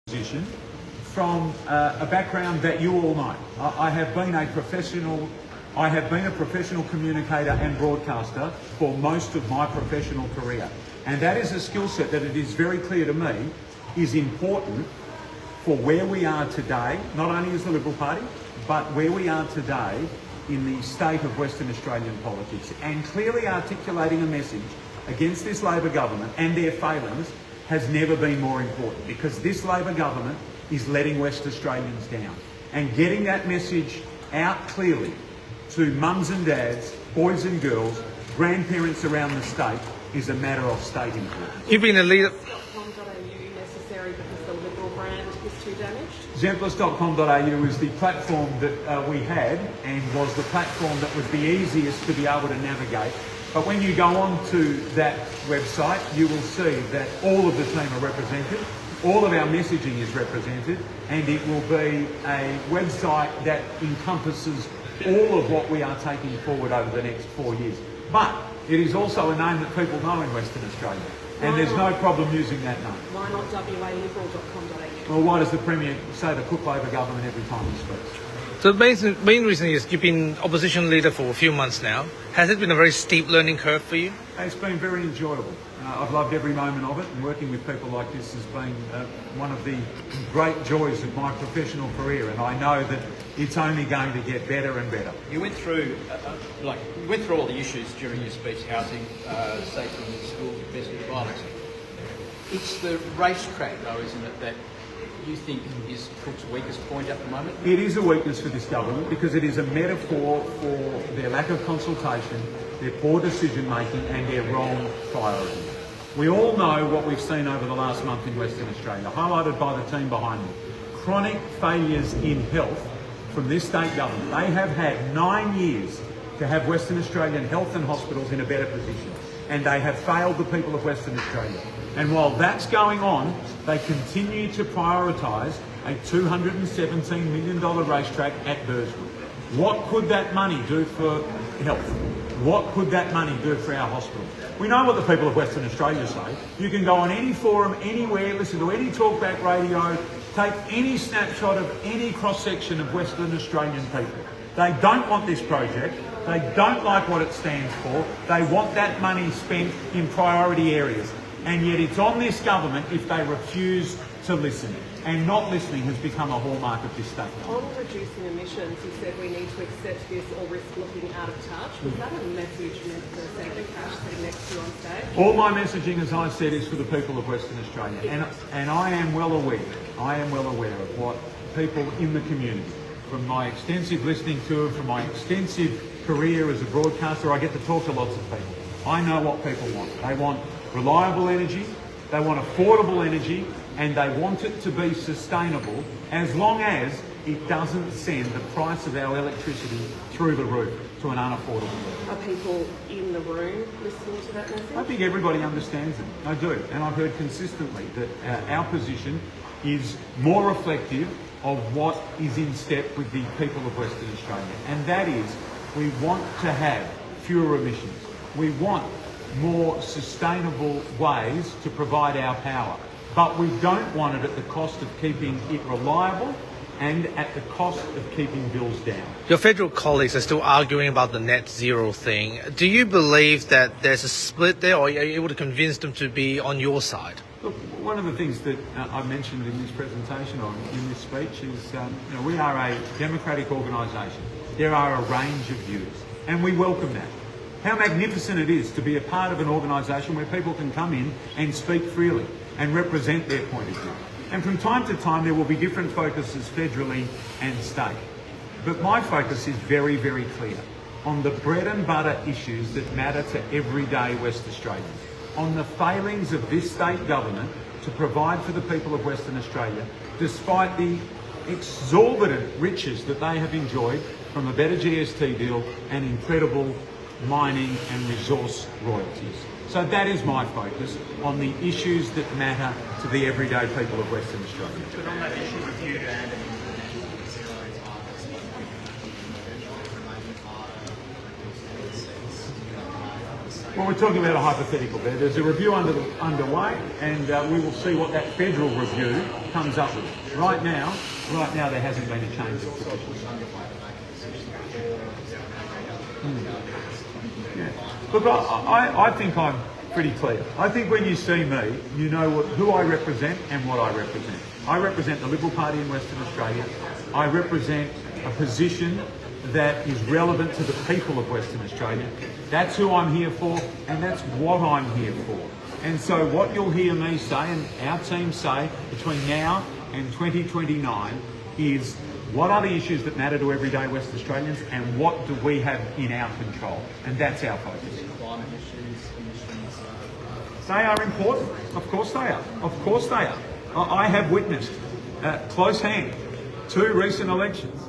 position from a background that you all know. I have been a professional communicator and broadcaster for most of my professional career. And that is a skill set that it is very clear to me is important for where we are today, not only as the Liberal Party, but where we are today in the state of Western Australian politics. And clearly articulating a message against this Labor government and their failings has never been more important, because this Labor government is letting West Australians down. And getting that message out clearly to mums and dads, boys and girls, grandparents around the state is a matter of state importance. You've been a leader. Necessary because the Liberal brand is too damaged? Zempilas.com.au is the platform that we had, and was the platform that was the easiest to be able to navigate. But when you go on to that website, you will see that all of the team are represented, all of our messaging is represented, and it will be a website that encompasses all of what we are taking forward over the next 4 years. But it is also a name that people know in Western Australia, and there's no problem using that name. Why not waliberal.com.au? Well, why does the Premier say the Cook Labor government every time he speaks? So the main reason is you've been opposition leader for a few months now. Has it been a very steep learning curve for you? It's been very enjoyable. I've loved every moment of it, and working with people like this has been one of the great joys of my professional career, and I know that it's only going to get better and better. You went through all the issues during your speech: housing, safety in schools, domestic violence. It's the racetrack, though, isn't it, that you think is Cook's weakest point at the moment? It is a weakness for this government, because it is a metaphor for their lack of consultation, their poor decision making and their wrong priorities. We all know what we've seen over the last month in Western Australia, highlighted by the team behind me. Chronic failures in health from this state government. They have had 9 years to have Western Australian health and hospitals in a better position, and they have failed the people of Western Australia. And while that's going on, they continue to prioritise a $217 million racetrack at Burswood. What could that money do for health? What could that money do for our hospitals? We know what the people of Western Australia say. You can go on any forum, anywhere, listen to any talkback radio, take any snapshot of any cross-section of Western Australian people. They don't want this project. They don't like what it stands for. They want that money spent in priority areas. And yet it's on this government if they refuse to listen. And not listening has become a hallmark of this state. On reducing emissions, you said we need to accept this or risk looking out of touch. Was that a message meant for Senator Cash sitting next to you on stage? All my messaging, as I said, is for the people of Western Australia. And I am well aware of what people in the community, from my extensive listening tour, from my extensive career as a broadcaster, I get to talk to lots of people. I know what people want. They want reliable energy, they want affordable energy, and they want it to be sustainable as long as it doesn't send the price of our electricity through the roof to an unaffordable level. Are people in the room listening to that message? I think everybody understands it. I do. And I've heard consistently that our position is more reflective of what is in step with the people of Western Australia. And that is, we want to have fewer emissions. We want more sustainable ways to provide our power. But we don't want it at the cost of keeping it reliable and at the cost of keeping bills down. Your federal colleagues are still arguing about the net zero thing. Do you believe that there's a split there, or are you able to convince them to be on your side? Look, one of the things that I mentioned in this presentation, or in this speech, is we are a democratic organisation. There are a range of views, and we welcome that. How magnificent it is to be a part of an organisation where people can come in and speak freely and represent their point of view. And from time to time there will be different focuses federally and state. But my focus is very, very clear on the bread and butter issues that matter to everyday West Australians, on the failings of this state government to provide for the people of Western Australia, despite the exorbitant riches that they have enjoyed from a better GST deal and incredible mining and resource royalties. So that is my focus, on the issues that matter to the everyday people of Western Australia. But on that issue with you and Well, we're talking about a hypothetical there. There's a review underway, and we will see what that federal review comes up with. Right now, there hasn't been a change of position. Yeah. Look, I think I'm pretty clear. I think when you see me, you know who I represent and what I represent. I represent the Liberal Party in Western Australia. I represent a position that is relevant to the people of Western Australia. That's who I'm here for, and that's what I'm here for. And so what you'll hear me say, and our team say, between now and 2029 is what are the issues that matter to everyday West Australians, and what do we have in our control? And that's our focus. Climate issues, emissions. They are important. Of course they are. Of course they are. I have witnessed close hand 2 recent elections.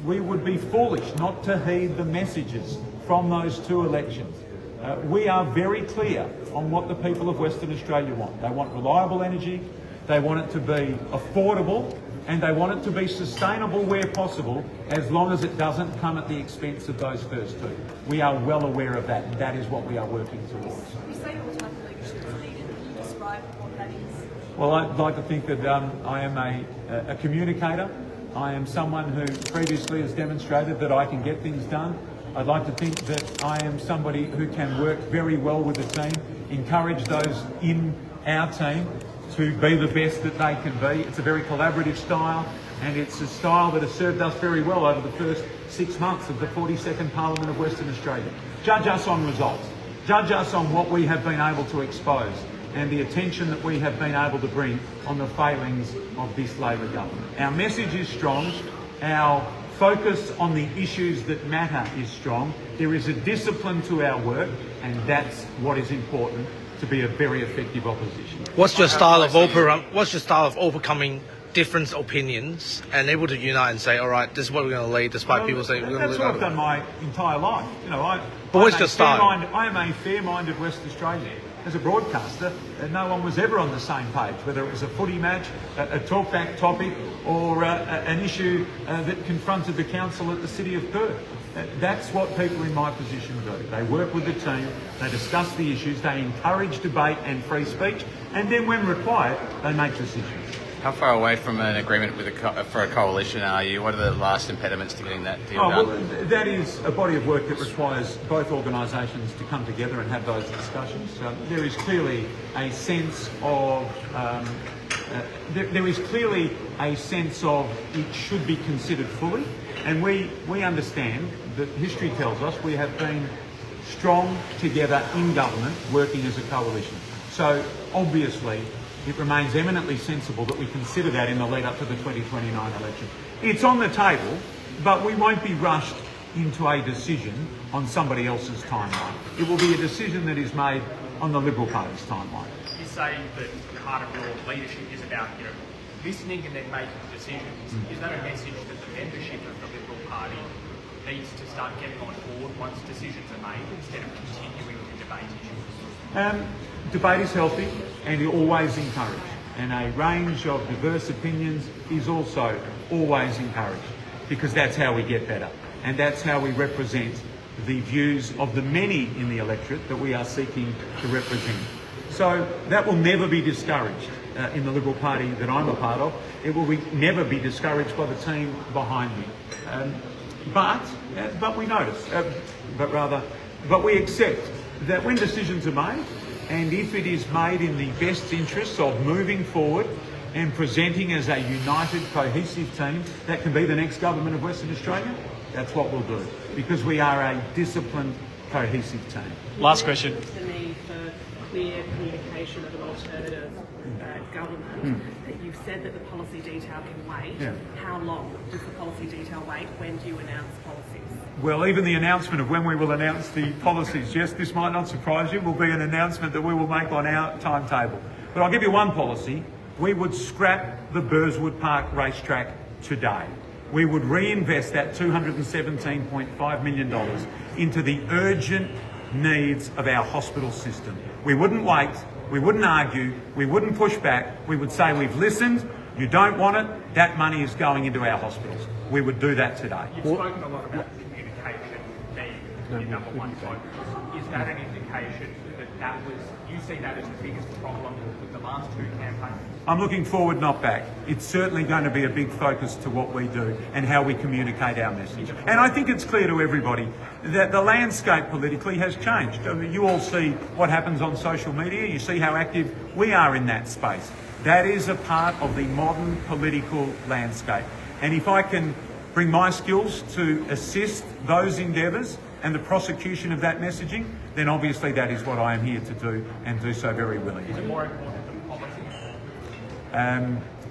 We would be foolish not to heed the messages from those 2 elections. We are very clear on what the people of Western Australia want. They want reliable energy, they want it to be affordable, and they want it to be sustainable where possible, as long as it doesn't come at the expense of those first 2. We are well aware of that, and that is what we are working towards. You say what type of leadership is needed. Can you describe what that is? Well, I'd like to think that I am a communicator. I am someone who previously has demonstrated that I can get things done. I'd like to think that I am somebody who can work very well with the team, encourage those in our team to be the best that they can be. It's a very collaborative style, and it's a style that has served us very well over the first 6 months of the 42nd Parliament of Western Australia. Judge us on results. Judge us on what we have been able to expose and the attention that we have been able to bring on the failings of this Labor government. Our message is strong. Our focus on the issues that matter is strong. There is a discipline to our work, and that's what is important to be a very effective opposition. What's your style of overcoming different opinions and able to unite and say, all right, this is what we're going to lead, despite people saying we're going to lead? That's what I've done my entire life. You know, But what's your style? I am a fair-minded West Australian. As a broadcaster, no one was ever on the same page, whether it was a footy match, a talkback topic, or an issue that confronted the council at the City of Perth. That's what people in my position do. They work with the team, they discuss the issues, they encourage debate and free speech, and then when required, they make decisions. How far away from an agreement with for a coalition are you? What are the last impediments to getting that deal done? Well, that is a body of work that requires both organisations to come together and have those discussions. There is clearly a sense of it should be considered fully, and we understand that history tells us we have been strong together in government, working as a coalition. So obviously, it remains eminently sensible that we consider that in the lead up to the 2029 election. It's on the table, but we won't be rushed into a decision on somebody else's timeline. It will be a decision that is made on the Liberal Party's timeline. You say that part of your leadership is about, listening and then making decisions. Is that a message that the membership of the Liberal Party needs to start getting on board once decisions are made, instead of continuing to debate issues? Debate is healthy and always encouraged, and a range of diverse opinions is also always encouraged, because that's how we get better, and that's how we represent the views of the many in the electorate that we are seeking to represent. So that will never be discouraged in the Liberal Party that I'm a part of. It will never be discouraged by the team behind me. But we notice, but we accept that when decisions are made, and if it is made in the best interests of moving forward and presenting as a united, cohesive team that can be the next government of Western Australia, that's what we'll do, because we are a disciplined, cohesive team. Last question. The need for clear communication of an alternative government. That you've said that the policy detail can wait. Yeah. How long does the policy detail wait? When do you announce policies? Well, even the announcement of when we will announce the policies, yes, this might not surprise you, will be an announcement that we will make on our timetable. But I'll give you one policy. We would scrap the Burswood Park racetrack today. We would reinvest that $217.5 million into the urgent needs of our hospital system. We wouldn't wait, we wouldn't argue, we wouldn't push back. We would say, we've listened, you don't want it, that money is going into our hospitals. We would do that today. You've spoken a lot about communication being your number one focus. Is that an indication communication that was, you see that as the biggest problem with the last two campaigns? I'm looking forward, not back. It's certainly going to be a big focus to what we do and how we communicate our message. And I think it's clear to everybody that the landscape politically has changed. I mean, you all see what happens on social media. You see how active we are in that space. That is a part of the modern political landscape. And if I can bring my skills to assist those endeavours and the prosecution of that messaging, then obviously that is what I am here to do, and do so very willingly. Is it more important than policy?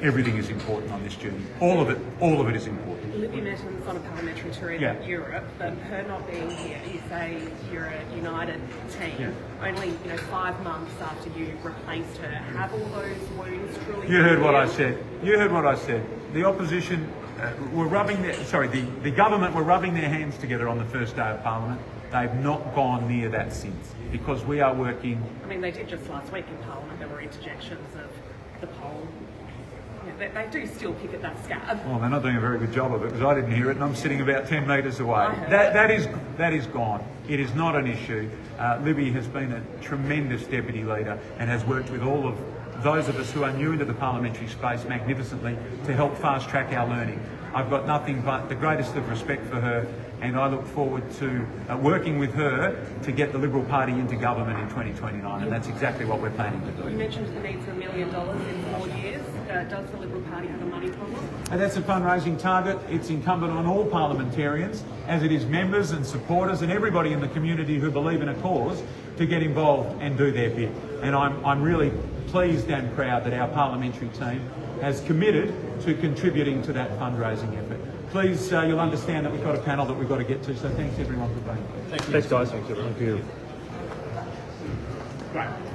Everything is important on this journey. All of it is important. Libby Metton's on a parliamentary tour in Europe, but her not being here, you say you're a united team. Only 5 months after you replaced her, have all those wounds truly? You heard what I said. You heard what I said. The opposition were rubbing their, the government were rubbing their hands together on the first day of Parliament. They've not gone near that since, because we are working. I mean, they did just last week in Parliament. There were interjections of the poll. They do still pick at that scab. Well, they're not doing a very good job of it, because I didn't hear it, and I'm sitting about 10 metres away. That is gone. It is not an issue. Libby has been a tremendous deputy leader and has worked with all of those of us who are new into the parliamentary space magnificently to help fast track our learning. I've got nothing but the greatest of respect for her, and I look forward to working with her to get the Liberal Party into government in 2029, and that's exactly what we're planning to do. You mentioned the need for $1 million in 4 years. Does the Liberal Party have a money problem? And that's a fundraising target. It's incumbent on all parliamentarians, as it is members and supporters and everybody in the community who believe in a cause, to get involved and do their bit. And I'm really pleased and proud that our parliamentary team has committed to contributing to that fundraising effort. Please, you'll understand that we've got a panel that we've got to get to, so thanks everyone for being here. Thanks guys. Thanks everyone. Thank you. Great.